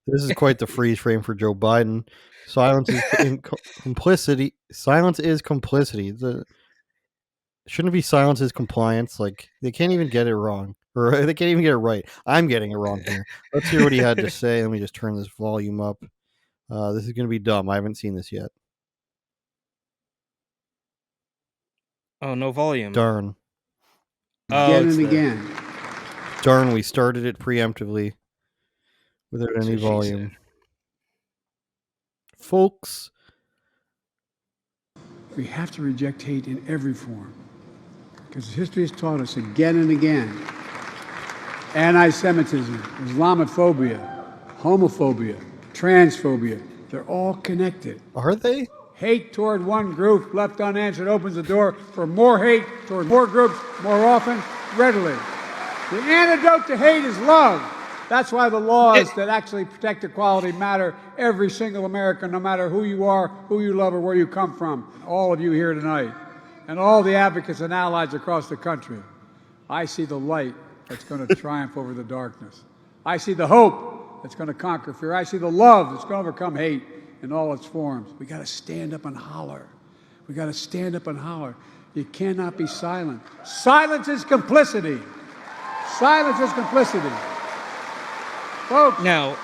This is quite the freeze frame for Joe Biden. Silence is complicity. Silence is complicity. Shouldn't it be silence is compliance? Like, they can't even get it wrong. Or they can't even get it right. I'm getting it wrong here. Let's hear what he had to say. Let me just turn this volume up. This is going to be dumb. I haven't seen this yet. Oh, no volume. Darn. Oh, Again it's and the- again. Darn, we started it preemptively without That's any what she volume. said. Folks, We have to reject hate in every form. Because history has taught us again and again. Anti-Semitism, Islamophobia, homophobia, transphobia, they're all connected. are they? Hate toward one group left unanswered opens the door for more hate toward more groups more often, readily. The antidote to hate is love. That's why the laws that actually protect equality matter. Every single American, no matter who you are, who you love, or where you come from. All of you here tonight, and all the advocates and allies across the country. I see the light that's going to triumph over the darkness. I see the hope that's going to conquer fear. I see the love that's going to overcome hate in all its forms. We got to stand up and holler. We got to stand up and holler. You cannot be silent. Silence is complicity. Silence is complicity. Folks. Now,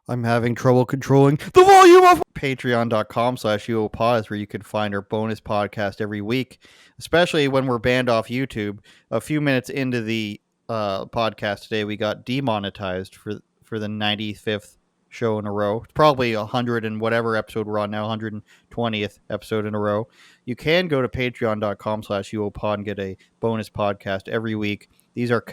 I'm having trouble controlling the volume of patreon.com/UOPod is where you can find our bonus podcast every week, especially when we're banned off YouTube. A few minutes into the podcast today, we got demonetized for the 95th show in a row. Probably 100 and whatever episode we're on now, 120th episode in a row. You can go to patreon.com/UOPod and get a bonus podcast every week. These are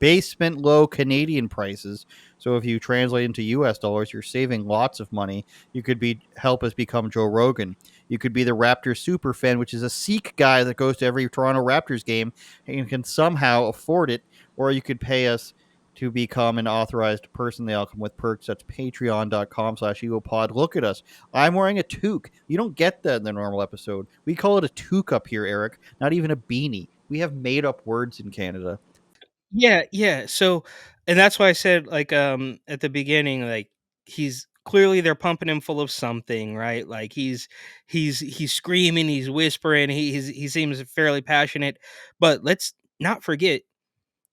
basement low Canadian prices. So if you translate into US dollars, you're saving lots of money. You could help us become Joe Rogan. You could be the Raptors super fan, which is a Sikh guy that goes to every Toronto Raptors game and can somehow afford it. Or you could pay us to become an authorized person. They all come with perks. That's patreon.com/egopod. Look at us. I'm wearing a toque. You don't get that in the normal episode. We call it a toque up here, Eric. Not even a beanie. We have made up words in Canada. yeah. So, and that's why I said, like, at the beginning, like, he's clearly they're pumping him full of something, right? Like he's screaming, he's whispering, he seems fairly passionate. But let's not forget,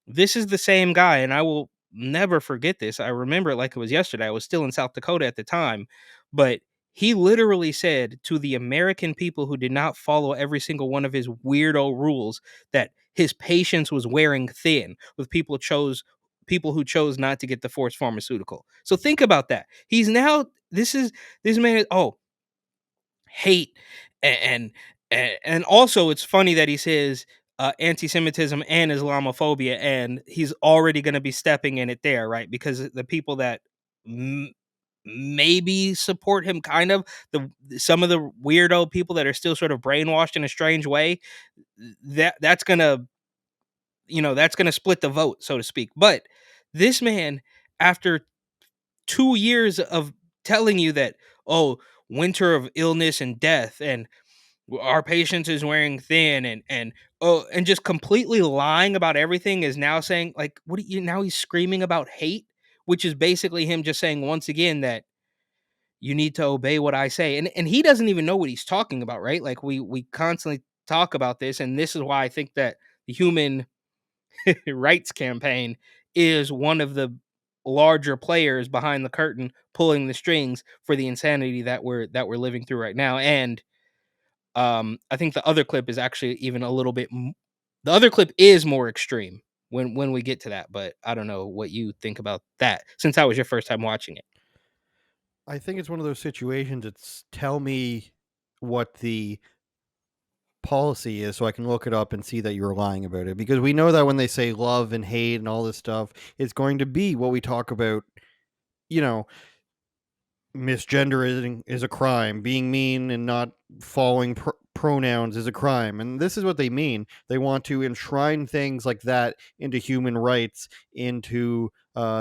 this is the same guy, and I will never forget this. I remember it like it was yesterday. I was still in South Dakota at the time, but he literally said to the American people who did not follow every single one of his weirdo rules that his patience was wearing thin with people who chose not to get the forced pharmaceutical. So think about that. He's now this man is hate and and also it's funny that he says anti-Semitism and Islamophobia, and he's already going to be stepping in it there, right? Because the people that m- maybe support him, kind of some of the weirdo people that are still sort of brainwashed in a strange way, that's gonna that's gonna split the vote, so to speak. But this man, after 2 years of telling you that, oh, winter of illness and death, and our patience is wearing thin, and just completely lying about everything, is now saying, like, what do you now he's screaming about hate, which is basically him just saying once again that you need to obey what I say. And he doesn't even know what he's talking about, right? Like we constantly talk about this, and this is why I think that the human rights campaign is one of the larger players behind the curtain pulling the strings for the insanity that we're living through right now. And I think the other clip is actually even a little bit the other clip is more extreme when we get to that, but I don't know what you think about that since that was your first time watching it. I think it's one of those situations. It's tell me what the policy is so I can look it up and see that you're lying about it. Because we know that when they say love and hate and all this stuff, it's going to be what we talk about, you know, misgendering is a crime, being mean and not following pronouns is a crime. And this is what they mean. They want to enshrine things like that into human rights, into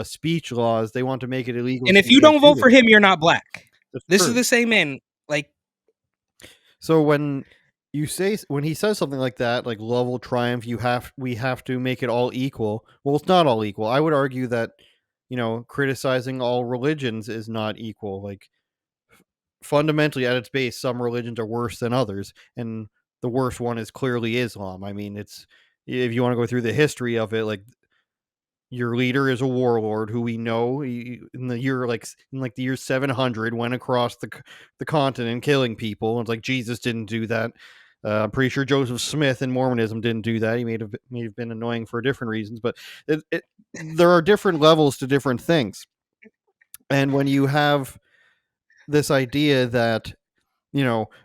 speech laws. They want to make it illegal. And So if you you can't don't do vote this. for him, you're not black. That's This is true. the same man. Like, So when he says something like that, like love will triumph, we have to make it all equal. Well, it's not all equal. I would argue that criticizing all religions is not equal. Like, fundamentally at its base, some religions are worse than others, and the worst one is clearly Islam. I mean, it's if you want to go through the history of it, like, your leader is a warlord who we know in the year in the year 700 went across the continent killing people. It's like Jesus didn't do that. I'm pretty sure Joseph Smith in Mormonism didn't do that. He may have been annoying for different reasons, but there are different levels to different things. And when you have this idea that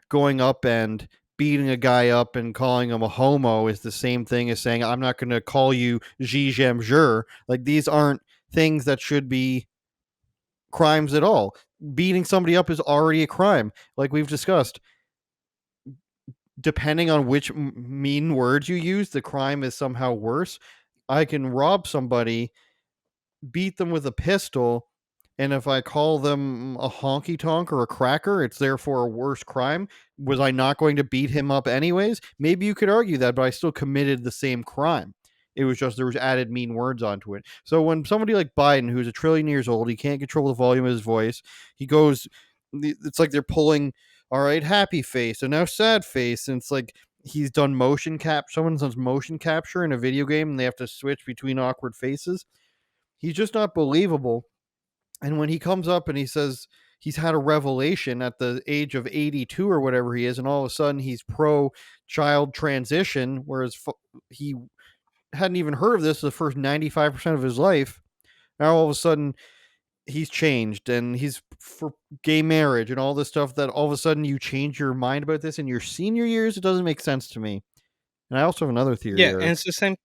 going up and beating a guy up and calling him a homo is the same thing as saying, I'm not going to call you Xi Jinping. Like, these aren't things that should be crimes at all. Beating somebody up is already a crime. Like we've discussed, depending on which mean words you use, the crime is somehow worse. I can rob somebody, beat them with a pistol, and if I call them a honky tonk or a cracker, it's therefore a worse crime. Was I not going to beat him up anyways? Maybe you could argue that, but I still committed the same crime. It was just there was added mean words onto it. So when somebody like Biden, who's a trillion years old, he can't control the volume of his voice, he goes, it's like they're pulling, all right, happy face, and now sad face. And it's like he's done someone does motion capture in a video game and they have to switch between awkward faces. He's just not believable. And when he comes up and he says he's had a revelation at the age of 82 or whatever he is, and all of a sudden he's pro child transition, whereas he hadn't even heard of this the first 95% of his life. Now all of a sudden he's changed and he's for gay marriage and all this stuff, that all of a sudden you change your mind about this in your senior years. It doesn't make sense to me. And I also have another theory Yeah, there. and it's the same.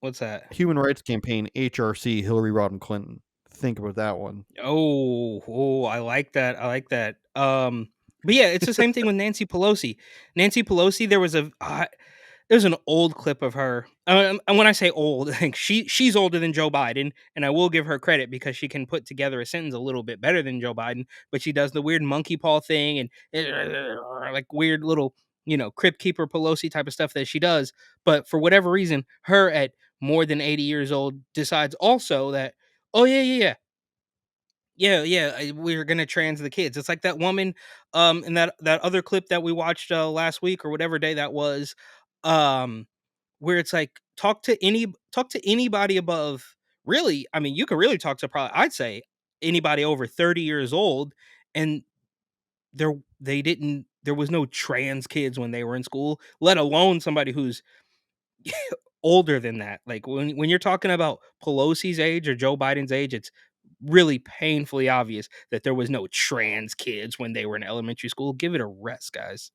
What's that? Human Rights Campaign, HRC, Hillary Rodham Clinton. Think about that one. Oh, I like that. I like that. But yeah, it's the same thing with Nancy Pelosi. Nancy Pelosi, there's an old clip of her. And when I say old, I think she's older than Joe Biden, and I will give her credit because she can put together a sentence a little bit better than Joe Biden. But she does the weird monkey paw thing and like weird little, crypt keeper Pelosi type of stuff that she does. But for whatever reason, her at more than 80 years old decides also that, oh yeah, we're gonna trans the kids. It's like that woman, in that other clip that we watched last week or whatever day that was, um, where it's like talk to anybody above. Really, I mean, you can really talk to probably I'd say anybody over 30 years old, and there was no trans kids when they were in school, let alone somebody who's older than that. Like when you're talking about Pelosi's age or Joe Biden's age, it's really painfully obvious that there was no trans kids when they were in elementary school. Give it a rest, guys.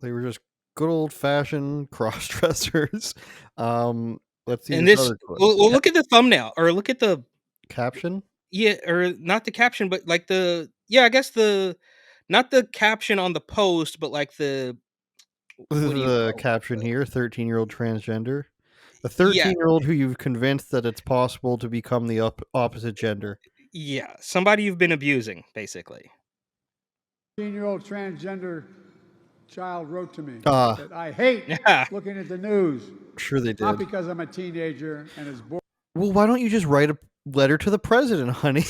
They were just good old fashioned cross dressers. Let's see And this this, other clip. well, look at the thumbnail or look at the Caption? yeah, or not the caption, but like I guess not the caption on the post, but like what do you The call caption it? here, 13-year-old transgender. A Yeah, 13-year-old who you've convinced that it's possible to become the opposite gender. yeah, somebody you've been abusing, basically. 18-year-old transgender child wrote to me Ah, that I hate Yeah, looking at the news, sure they not did. because I'm a teenager and is bored. Well, why don't you just write a letter to the president, honey?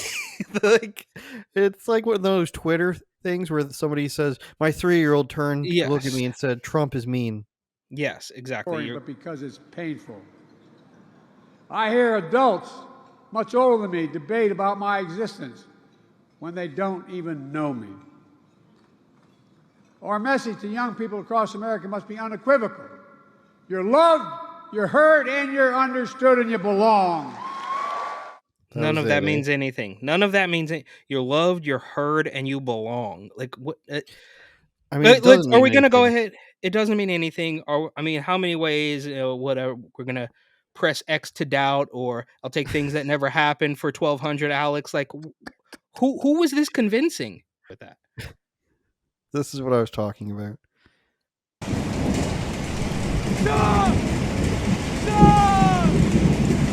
Like, it's like one of those Twitter things where somebody says, my 3-year-old turned to look at yes, me and said, Trump is mean. yes, exactly. But because it's painful. I hear adults much older than me debate about my existence when they don't even know me. Our message to young people across America must be unequivocal. You're loved, you're heard, and you're understood, and you belong. None of that means anything. None of that means you're loved, you're heard, and you belong. Like what? I mean, it doesn't Are mean we gonna go anything. ahead? It doesn't mean anything. Or I mean, how many ways? Whatever. We're gonna press X to doubt, or I'll take things that never happened for 1200. Alex, like who was this convincing with that? This is what I was talking about. Stop! Stop!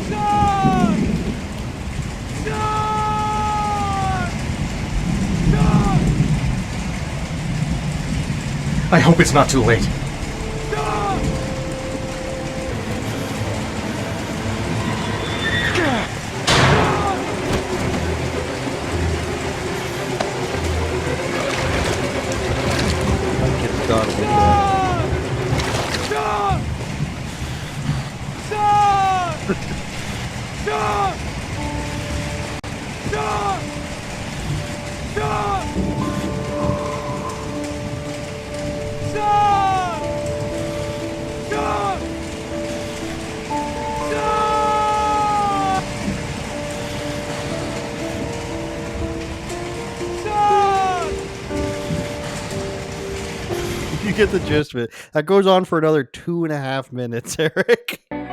Stop! Stop! Stop! I hope it's not too late. Stop! get the gist of it. That goes on for another 2.5 minutes, Eric. Turn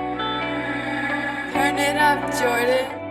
it up, Jordan.